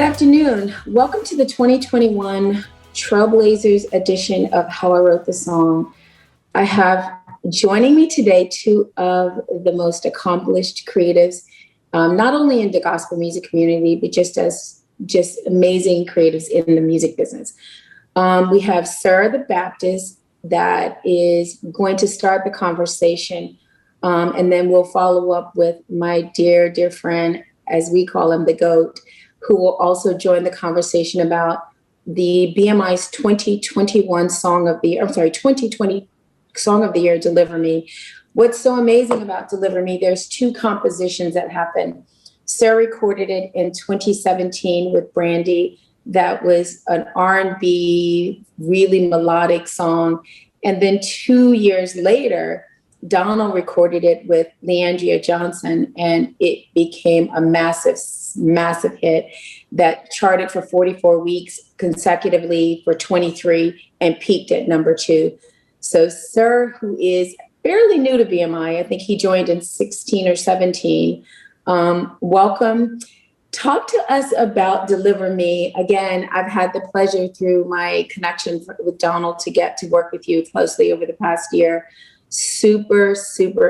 afternoon. Welcome to the 2021 Trailblazers edition of How I Wrote the Song. I have joining me today two of the most accomplished creatives, not only in the gospel music community, but just amazing creatives in the music business. We have Sarah the Baptist that is going to start the conversation, and then we'll follow up with my dear friend, as we call him, the GOAT, who will also join the conversation about the BMI's 2021 Song of the Year, 2020 Song of the Year, Deliver Me. What's so amazing about Deliver Me, there's two compositions that happened. Sarah recorded it in 2017 with Brandy. That was an R&B, really melodic song. And then 2 years later, Donald recorded it with Leandria Johnson, and it became a massive hit that charted for 44 weeks consecutively for 23 and peaked at number 2. So Sir, who is fairly new to BMI, I think he joined in 16 or 17. Welcome. Talk to us about Deliver Me. Again, I've had the pleasure through my connection with Donald to get to work with you closely over the past year. Super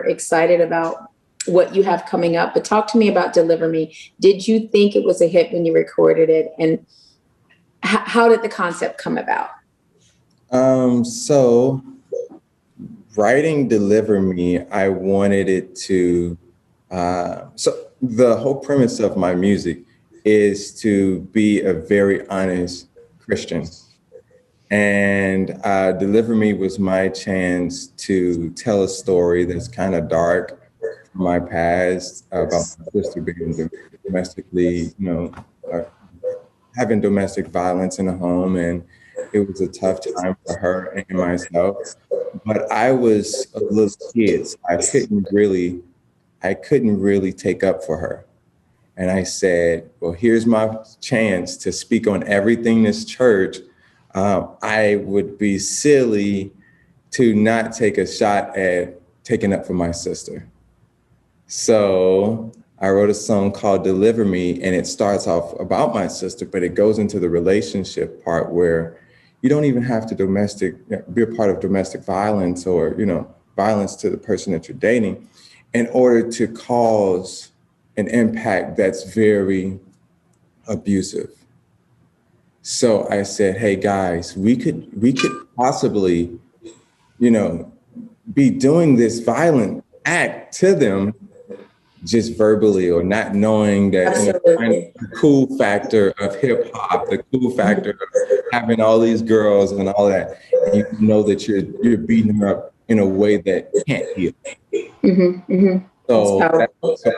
excited about what you have coming up. But talk to me about Deliver Me. Did you think it was a hit when you recorded it? And how did the concept come about? So writing Deliver Me, I wanted it to, so the whole premise of my music is to be a very honest Christian. And Deliver Me was my chance to tell a story that's kind of dark from my past about my sister being domestically, having domestic violence in the home. And it was a tough time for her and myself. But I was a little kid, so I couldn't really take up for her. And I said, well, here's my chance to speak on everything this church. I would be silly to not take a shot at taking up for my sister. So I wrote a song called Deliver Me, and it starts off about my sister, but it goes into the relationship part where you don't even have to be a part of domestic violence or, violence to the person that you're dating in order to cause an impact that's very abusive. So I said, hey guys, we could possibly, be doing this violent act to them just verbally, or not knowing that the cool factor of hip hop, the cool factor of having all these girls and all that, and you know that you're beating her up in a way that can't heal. Mm-hmm, mm-hmm. So I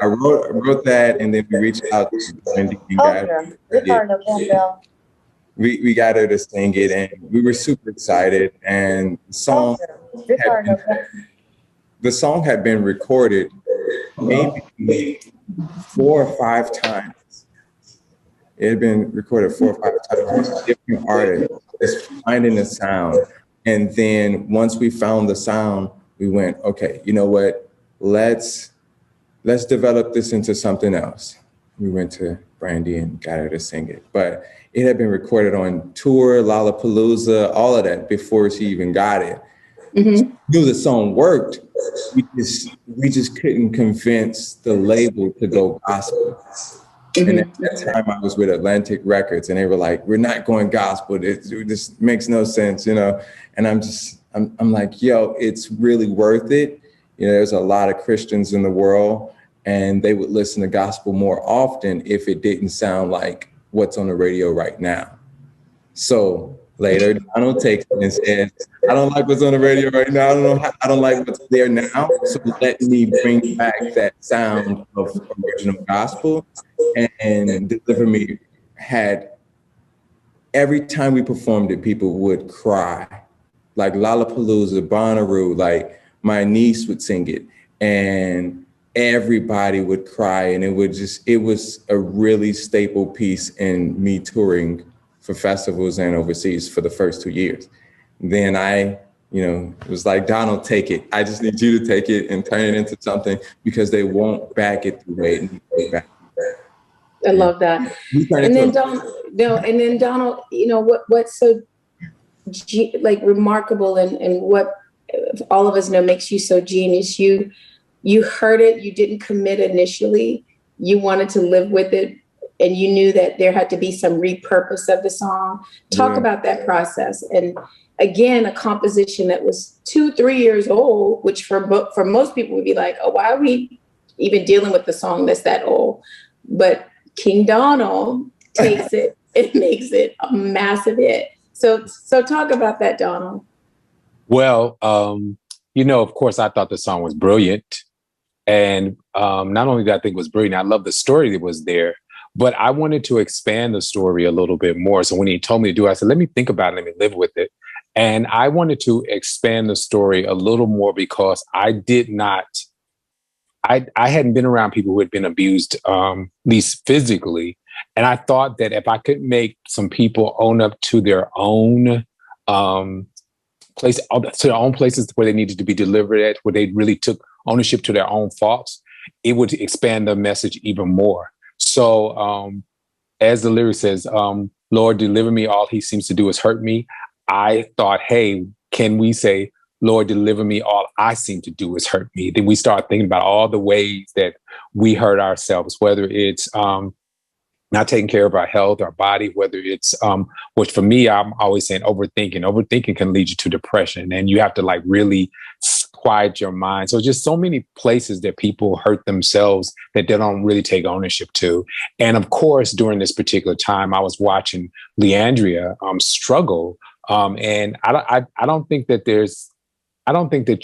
wrote that, and then we reached out to Wendy and we got her to sing it, and we were super excited. And the song had been recorded maybe 4 or 5 times. It had been recorded 4 or 5 times with different artists, just finding the sound. And then once we found the sound, we went, okay, you know what? Let's develop this into something else. We went to Brandy and got her to sing it. But it had been recorded on tour, Lollapalooza, all of that before she even got it. Mm-hmm. She knew the song worked. We just couldn't convince the label to go gospel. Mm-hmm. And at that time I was with Atlantic Records, and they were like, we're not going gospel. This makes no sense, And I'm like, yo, it's really worth it. There's a lot of Christians in the world, and they would listen to gospel more often if it didn't sound like what's on the radio right now. So later, Donald takes it and says, I don't like what's on the radio right now. I don't like what's there now. So let me bring back that sound of original gospel. And Deliver Me had, every time we performed it, people would cry. Like Lollapalooza, Bonnaroo, like my niece would sing it, and everybody would cry. And it was a really staple piece in me touring for festivals and overseas for the first 2 years. Then it was like, Donald, take it. I just need you to take it and turn it into something, because they won't back it the way it needs to be backed. I love that. And then Donald, you know, what's so like remarkable and what all of us know makes you so genius. You heard it, you didn't commit initially, you wanted to live with it, and you knew that there had to be some repurpose of the song. Talk about that process. And again, a composition that was 2-3 years old, which for most people would be like, oh, why are we even dealing with the song that's that old? But King Donald takes it and makes it a massive hit. So talk about that, Donald. Well, you know, of course, I thought the song was brilliant. And not only did I think it was brilliant, I love the story that was there, but I wanted to expand the story a little bit more. So when he told me to do it, I said, let me think about it, let me live with it. And I wanted to expand the story a little more because I hadn't been around people who had been abused, at least physically. And I thought that if I could make some people own up to their own places where they needed to be delivered at, where they really took ownership to their own faults, it would expand the message even more. So as the lyric says, Lord, deliver me, all he seems to do is hurt me. I thought, hey, can we say, Lord, deliver me, all I seem to do is hurt me? Then we start thinking about all the ways that we hurt ourselves, whether it's not taking care of our health, our body, whether it's, which for me, I'm always saying overthinking. Overthinking can lead you to depression, and you have to like really quiet your mind. So just so many places that people hurt themselves that they don't really take ownership to. And of course, during this particular time, I was watching Leandria struggle. And I don't think that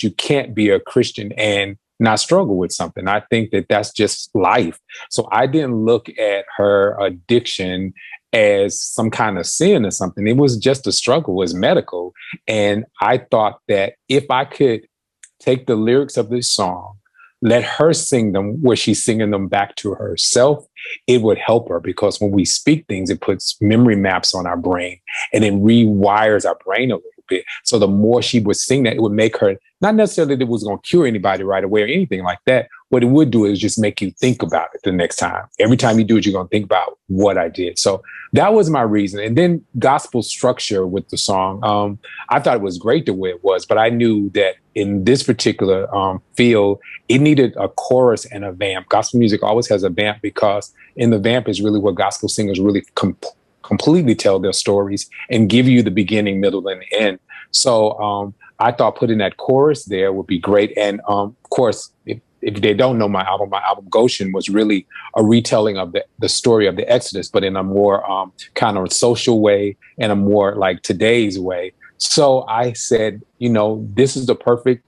you can't be a Christian and not struggle with something. I think that that's just life. So I didn't look at her addiction as some kind of sin or something. It was just a struggle, it was medical. And I thought that if I could take the lyrics of this song, let her sing them where she's singing them back to herself, it would help her, because when we speak things, it puts memory maps on our brain and it rewires our brain a little bit. So the more she would sing that, it would make her, not necessarily that it was going to cure anybody right away or anything like that. What it would do is just make you think about it the next time. Every time you do it, you're going to think about what I did. So that was my reason. And then gospel structure with the song. I thought it was great the way it was, but I knew that in this particular field, it needed a chorus and a vamp. Gospel music always has a vamp, because in the vamp is really where gospel singers really completely tell their stories and give you the beginning, middle, and the end. So I thought putting that chorus there would be great. And of course, if they don't know my album Goshen was really a retelling of the story of the Exodus, but in a more kind of social way and a more like today's way. So I said, you know, this is the perfect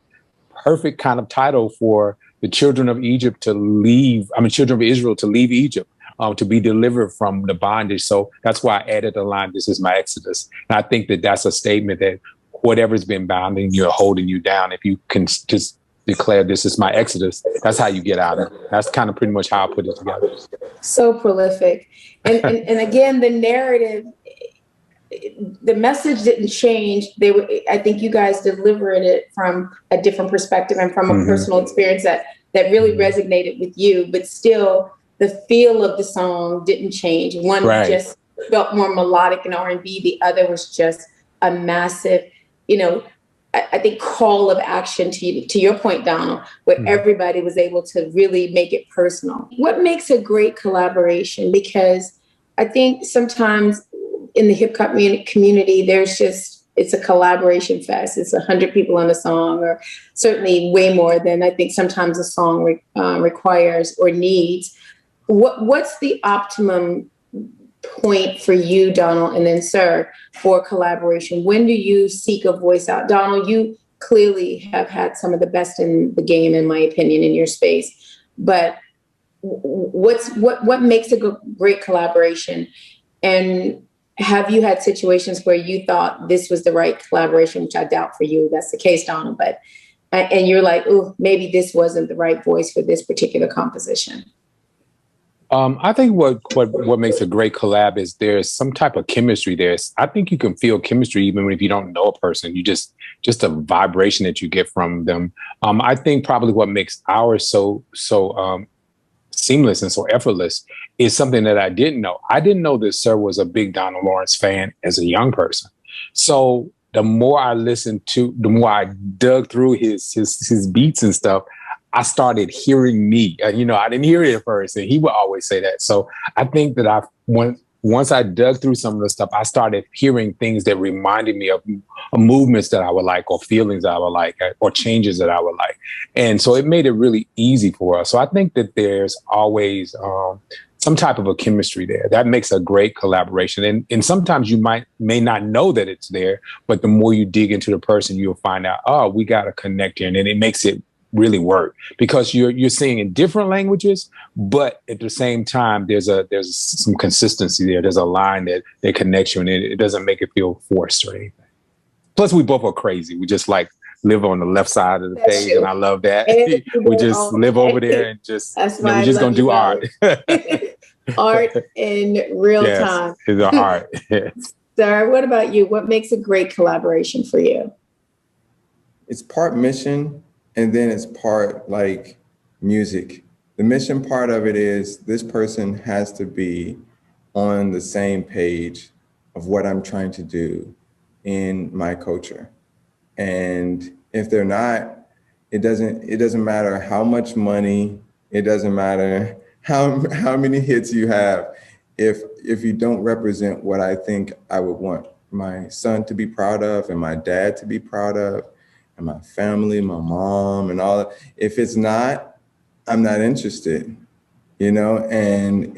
kind of title for the children of Egypt to leave. Children of Israel to leave Egypt, to be delivered from the bondage. So that's why I added the line, "This is my Exodus." And I think that that's a statement that whatever's been bounding you or holding you down, if you can just declare, "This is my Exodus," that's how you get out of it. That's kind of pretty much how I put it together. So prolific. And again, the narrative, the message didn't change. I think you guys delivered it from a different perspective and from a personal experience that really resonated with you, but still the feel of the song didn't change. One just felt more melodic and R&B. The other was just a massive, I think, call of action to your point, Donald, where everybody was able to really make it personal. What makes a great collaboration? Because I think sometimes in the hip hop community, it's a collaboration fest. It's 100 people on a song, or certainly way more than I think sometimes a song requires or needs. What's the optimum point for you, Donald, and then Sir, for collaboration? When do you seek a voice out? Donald, you clearly have had some of the best in the game, in my opinion, in your space. But what makes a great collaboration? And have you had situations where you thought this was the right collaboration, which I doubt for you that's the case, Donald, and you're like, oh, maybe this wasn't the right voice for this particular composition? I think what makes a great collab is there's some type of chemistry there. I think you can feel chemistry even if you don't know a person. You just a vibration that you get from them. I think probably what makes ours so seamless and so effortless is something that I didn't know. I didn't know that Sir was a big Donald Lawrence fan as a young person. So the more I listened to, the more I dug through his beats and stuff, I started hearing me. I didn't hear it at first, and he would always say that. So I think that once I dug through some of the stuff, I started hearing things that reminded me of movements that I would like, or feelings that I would like, or changes that I would like. And so it made it really easy for us. So I think that there's always some type of a chemistry there that makes a great collaboration. And sometimes you may not know that it's there, but the more you dig into the person, you'll find out, oh, we got to connect here. And then it makes it really work, because you're singing in different languages, but at the same time, there's some consistency there. There's a line that connects you, and it doesn't make it feel forced or anything. Plus, we both are crazy. We just like live on the left side of the page, and I love that. We just live over there and just we're just gonna do art. Art in real time. It's an art. Sir, what about you? What makes a great collaboration for you? It's part mission, and then it's part like music. The mission part of it is this person has to be on the same page of what I'm trying to do in my culture. And if they're not, it doesn't matter how much money, it doesn't matter how many hits you have, if you don't represent what I think I would want my son to be proud of, and my dad to be proud of, and my family, my mom, and all that. If it's not, I'm not interested, and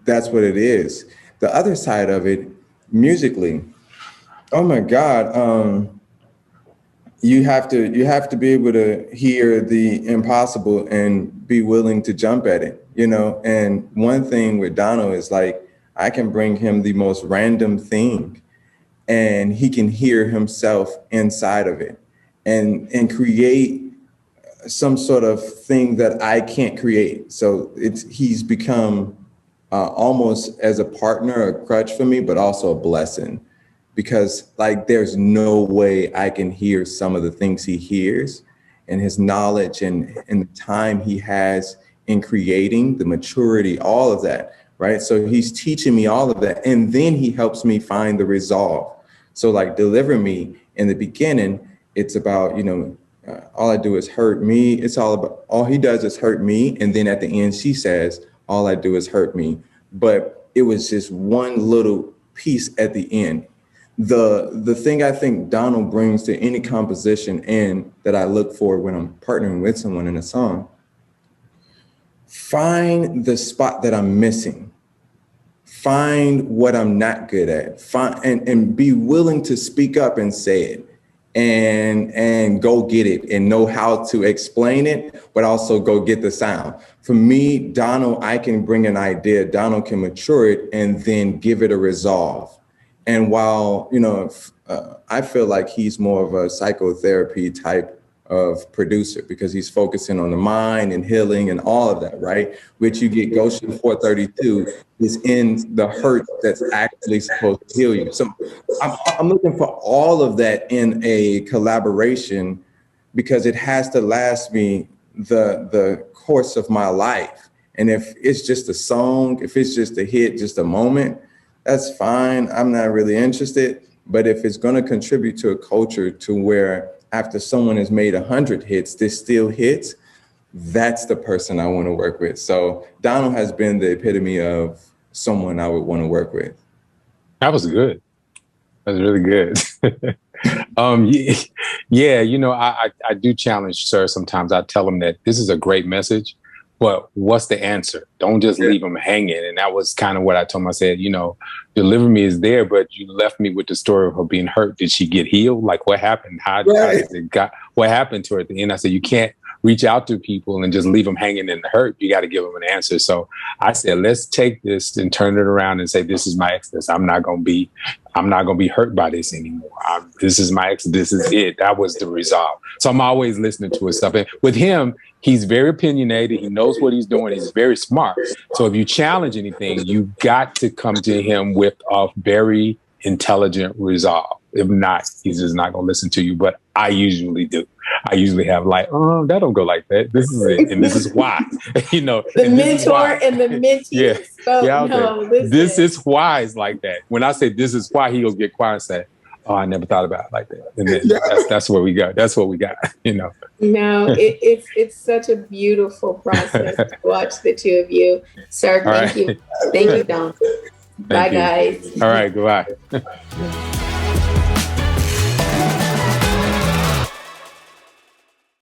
that's what it is. The other side of it, musically, oh my God, you have to be able to hear the impossible and be willing to jump at it, And one thing with Donald is like, I can bring him the most random thing, and he can hear himself inside of it, and create some sort of thing that I can't create. So he's become almost as a partner, a crutch for me, but also a blessing. Because like, there's no way I can hear some of the things he hears, and his knowledge and the time he has in creating, the maturity, all of that, right? So he's teaching me all of that. And then he helps me find the resolve. So like Deliver Me, in the beginning, it's about, all I do is hurt me. It's all he does is hurt me. And then at the end, she says, all I do is hurt me. But it was just one little piece at the end. The thing I think Donald brings to any composition, and that I look for when I'm partnering with someone in a song, find the spot that I'm missing, find what I'm not good at, and be willing to speak up and say it, and go get it, and know how to explain it, but also go get the sound. For me, Donald, I can bring an idea, Donald can mature it, and then give it a resolve. And while, I feel like he's more of a psychotherapy type of producer, because he's focusing on the mind and healing and all of that, right? Which you get Goshen 432 is in the hurt that's actually supposed to heal you. So I'm looking for all of that in a collaboration, because it has to last me the course of my life. And if it's just a song, if it's just a hit, just a moment, that's fine. I'm not really interested. But if it's going to contribute to a culture to where after someone has made 100 hits, this still hits, that's the person I want to work with. So Donald has been the epitome of someone I would want to work with. That was good. That was really good. I do challenge Sir sometimes. I tell him that this is a great message, but what's the answer? Don't just leave them hanging. And that was kind of what I told him. I said, Deliver Me is there, but you left me with the story of her being hurt. Did she get healed? Like, what happened? What happened to her at the end? I said, you can't reach out to people and just leave them hanging in the hurt. You got to give them an answer. So I said, let's take this and turn it around and say, this is my exodus. I'm not going to be hurt by this anymore. This is my exodus. This is it. That was the resolve. So I'm always listening to his stuff. And with him, he's very opinionated. He knows what he's doing. He's very smart. So if you challenge anything, you got to come to him with a very intelligent resolve. If not, he's just not going to listen to you. But I usually do. I usually have like, oh, that don't go like that. This is it. And this is why, you know. The mentor and the mentee. Yeah. Spoke, Yeah, no, this is why it's like that. When I say this is why, he'll get quiet and say, oh, I never thought about it like that. And then that's where we go. That's what we got, you know. No, it's such a beautiful process to watch the two of you. Sir, thank you. Thank you, Don. Bye, guys. All right, goodbye.